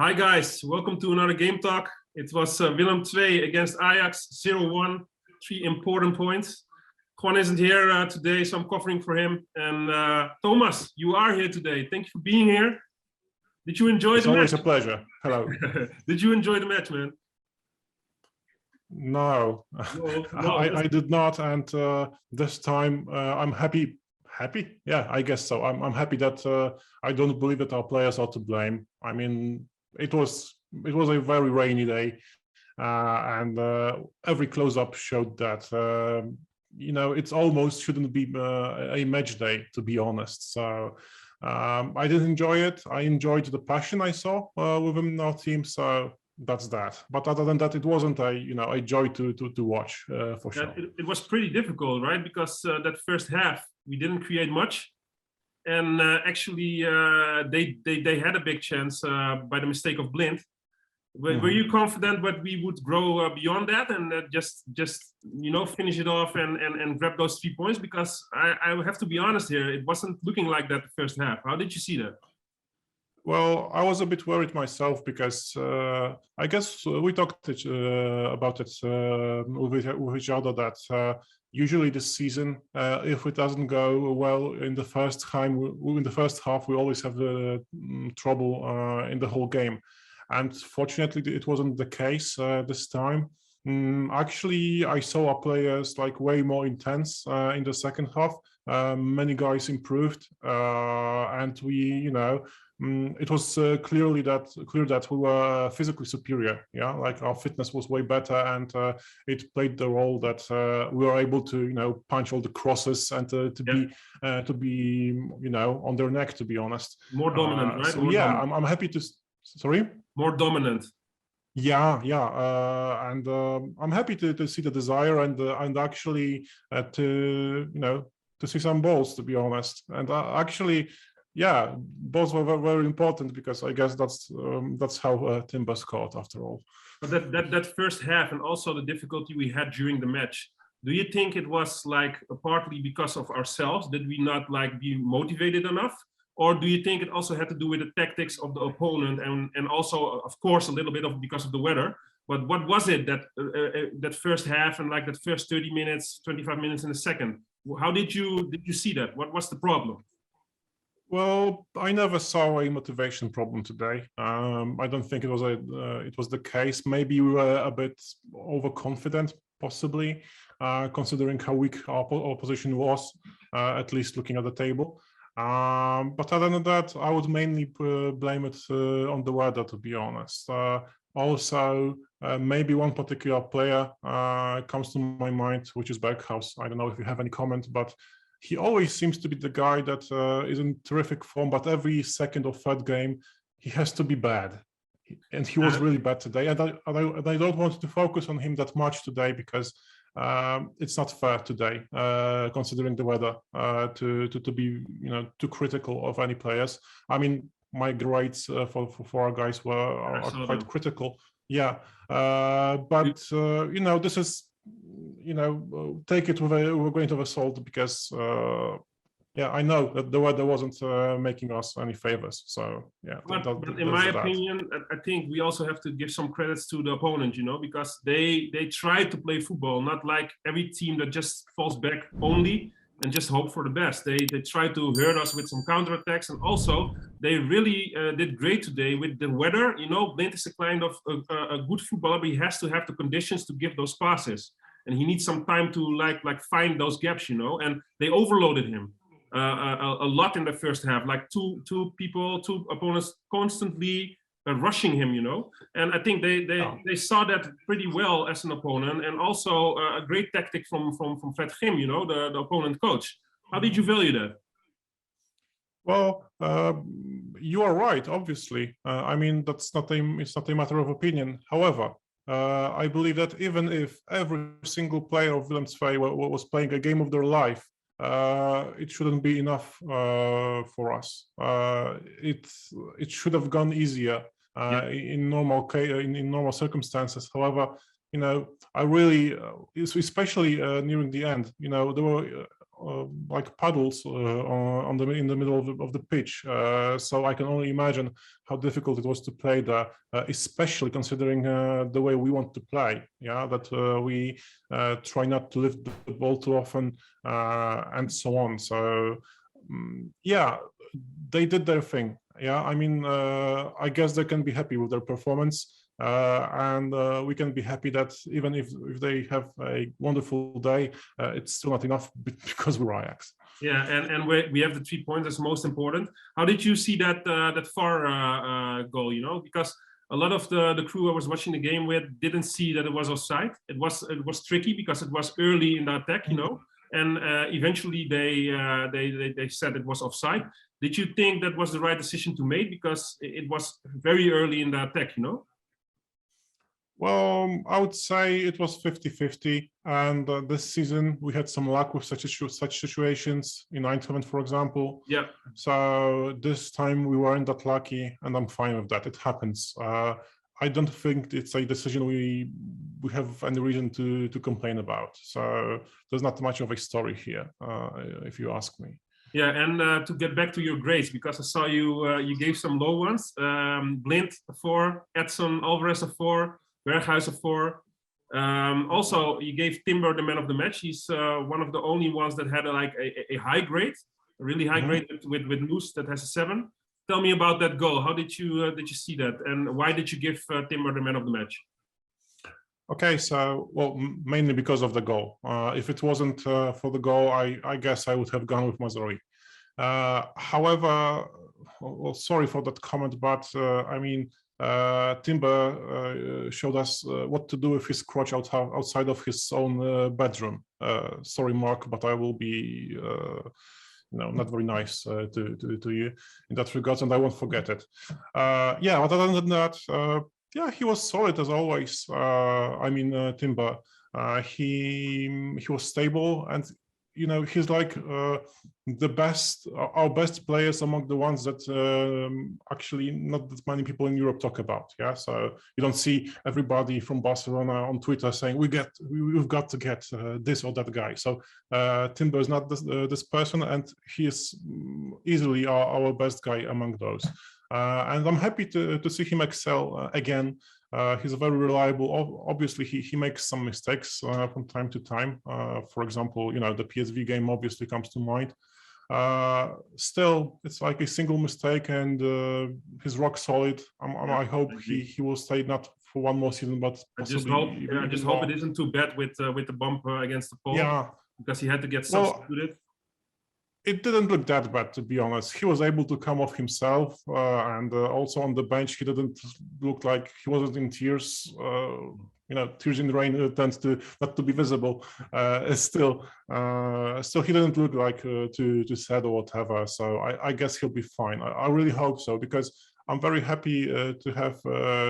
Hi guys, welcome to another Game Talk. It was Willem II against Ajax, 0-1, 3 important points. Juan isn't here today, so I'm covering for him. And Tomasz, you are here today. Thank you for being here. Did you enjoy the match? It's always a pleasure. Hello. Did you enjoy the match, man? No, I did not. And this time I'm happy. Happy? Yeah, I guess so. I'm happy that I don't believe that our players are to blame. I mean, it was a very rainy day, and every close-up showed that it almost shouldn't be a match day, to be honest. So I did enjoy it. I enjoyed the passion I saw within our team. So that's that. But other than that, it wasn't a joy to watch for sure. It was pretty difficult, right? Because that first half we didn't create much. And actually, they had a big chance by the mistake of Blind. Were you confident that we would grow beyond that and just finish it off and grab those 3 points? Because I have to be honest here, it wasn't looking like that the first half. How did you see that? Well, I was a bit worried myself because I guess we talked about it with each other that usually this season, if it doesn't go well in the first half, we always have the trouble in the whole game. And fortunately, it wasn't the case this time. Actually, I saw our players like way more intense in the second half. Many guys improved, and we, it was clear that we were physically superior. Yeah, like our fitness was way better, and it played the role that we were able to, punch all the crosses and to be, on their neck. To be honest, more dominant, right? So dominant. I'm happy to. Sorry. More dominant. Yeah, and I'm happy to see the desire and actually to see some balls, to be honest. And actually, yeah, balls were very, very important because I guess that's how Timber scored after all. But that first half and also the difficulty we had during the match, do you think it was like partly because of ourselves? Did we not be motivated enough? Or do you think it also had to do with the tactics of the opponent and also, of course, a little bit because of the weather? But what was it that first half and that first 30 minutes, 25 minutes in the second? How did you see that? What was the problem? Well, I never saw a motivation problem today. I don't think it was the case. Maybe we were a bit overconfident, possibly, considering how weak our opposition was, at least looking at the table. But other than that, I would mainly blame it on the weather, to be honest. Also, maybe one particular player comes to my mind, which is Berghaus. I don't know if you have any comment, but he always seems to be the guy that is in terrific form, but every second or third game, he has to be bad. And he was really bad today. And I don't want to focus on him that much today because it's not fair today, considering the weather, to be too critical of any players. I mean, my grades for our guys are quite critical. Yeah, but this is take it with a grain of salt because I know that the weather wasn't making us any favors. So yeah. But in my opinion, I think we also have to give some credits to the opponent, because they try to play football, not like every team that just falls back only and just hope for the best. They try to hurt us with some counterattacks, and also they really did great today with the weather. Blind is a kind of a good footballer, but he has to have the conditions to give those passes, and he needs some time to find those gaps, and they overloaded him. A lot in the first half, two opponents constantly rushing him, and I think they saw that pretty well as an opponent, and also a great tactic from Fred Grim, the opponent coach. How did you value that? Well, you are right, obviously. I mean, it's not a matter of opinion. However, I believe that even if every single player of Willem II was playing a game of their life, it shouldn't be enough for us. It should have gone easier in normal circumstances. However, I really, especially nearing the end, there were like puddles in the middle of the pitch. So I can only imagine how difficult it was to play there, especially considering the way we want to play. Yeah, that we try not to lift the ball too often and so on. So yeah, they did their thing. Yeah, I mean, I guess they can be happy with their performance. And we can be happy that even if they have a wonderful day, it's still not enough because we're Ajax. Yeah, and we have the 3 points. That's most important. How did you see that that VAR goal? You know, because a lot of the crew I was watching the game with didn't see that it was offside. It was tricky because it was early in the attack. You know, and eventually they said it was offside. Did you think that was the right decision to make because it was very early in the attack? You know. Well, I would say it was 50-50, and this season we had some luck with such situations in Eindhoven, for example. Yeah. So this time we weren't that lucky, and I'm fine with that. It happens. I don't think it's a decision we have any reason to complain about. So there's not much of a story here, if you ask me. Yeah, and to get back to your grades, because I saw you gave some low ones. Blind a 4, Edson Alvarez a 4. Berghuis a 4. Also, you gave Timber the man of the match. He's one of the only ones that had a high grade, a really high grade with Noes that has a 7. Tell me about that goal. How did you see that, and why did you give Timber the man of the match? Okay, so well, mainly because of the goal. If it wasn't for the goal, I guess I would have gone with Mazraoui. However, well, sorry for that comment, but I mean. Timber showed us what to do with his crotch outside of his own bedroom. Sorry, Mark, but I will be, not very nice to you in that regard, and I won't forget it. Yeah, but other than that, yeah, he was solid as always. I mean, Timber, he was stable, and he's like our best players among the ones that actually not that many people in Europe talk about. Yeah, so you don't see everybody from Barcelona on Twitter saying we've got to get this or that guy. So Timber is not this person, and he is easily our best guy among those. And I'm happy to see him excel again. He's very reliable. Obviously, he makes some mistakes from time to time. For example, the PSV game obviously comes to mind. Still, it's like a single mistake, and he's rock solid. I hope he will stay not for one more season, but possibly I just hope it isn't too bad with the bump against the pole. Yeah, because he had to get substituted. It didn't look that bad, to be honest. He was able to come off himself, and also on the bench, he didn't look like he wasn't in tears. Tears in the rain tends to not to be visible. Still, he didn't look like too sad or whatever. So I guess he'll be fine. I really hope so, because I'm very happy to have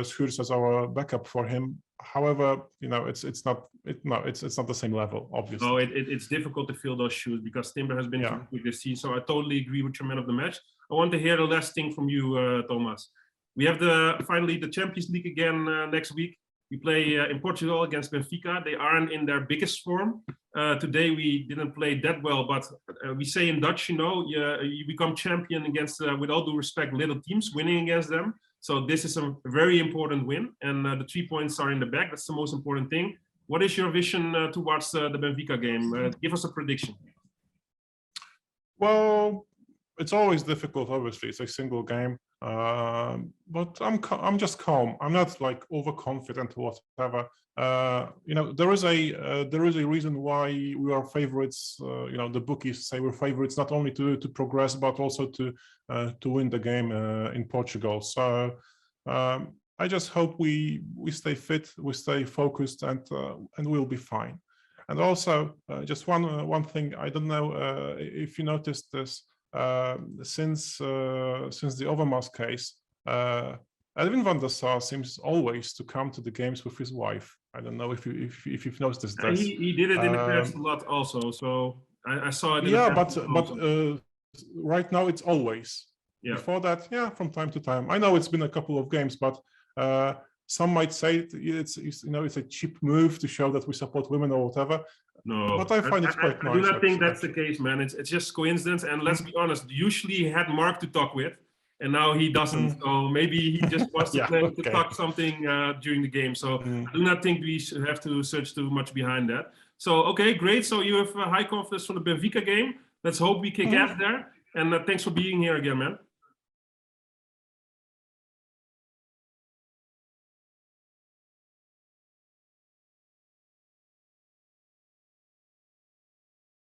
Schuurs as our backup for him. However, it's not the same level, obviously. No, it's difficult to fill those shoes because Timber has been with this season. So I totally agree with your man of the match. I want to hear the last thing from you, Tomasz. We have finally the Champions League again next week. We play in Portugal against Benfica. They aren't in their biggest form. Today we didn't play that well, but we say in Dutch, you become champion against, with all due respect, little teams, winning against them. So this is a very important win, and the 3 points are in the bag. That's the most important thing. What is your vision towards the Benfica game? Give us a prediction. Well, it's always difficult. Obviously, it's a single game, but I'm just calm. I'm not like overconfident or whatever. There is a reason why we are favorites. The bookies say we're favorites not only to progress but also to win the game in Portugal. So I just hope we stay fit, we stay focused, and we'll be fine. And also, just one thing, I don't know if you noticed this, since the Overmars case, Edwin van der Sar seems always to come to the games with his wife. I don't know if you've noticed this. He did it in the past a lot also, so I saw it. Yeah, but right now it's always. Yeah. Before that, yeah, from time to time. I know it's been a couple of games, but some might say it's a cheap move to show that we support women or whatever. No, But I find it quite I do nice, not think that's the actually. case, man. It's just coincidence. And let's be honest, usually he had Mark to talk with, and now he doesn't. So maybe he just wants to Yeah, plan to okay. talk something during the game. So I do not think we should have to search too much behind that. So okay, great. So you have high confidence for the Benfica game. Let's hope we kick ass there. And thanks for being here again, man.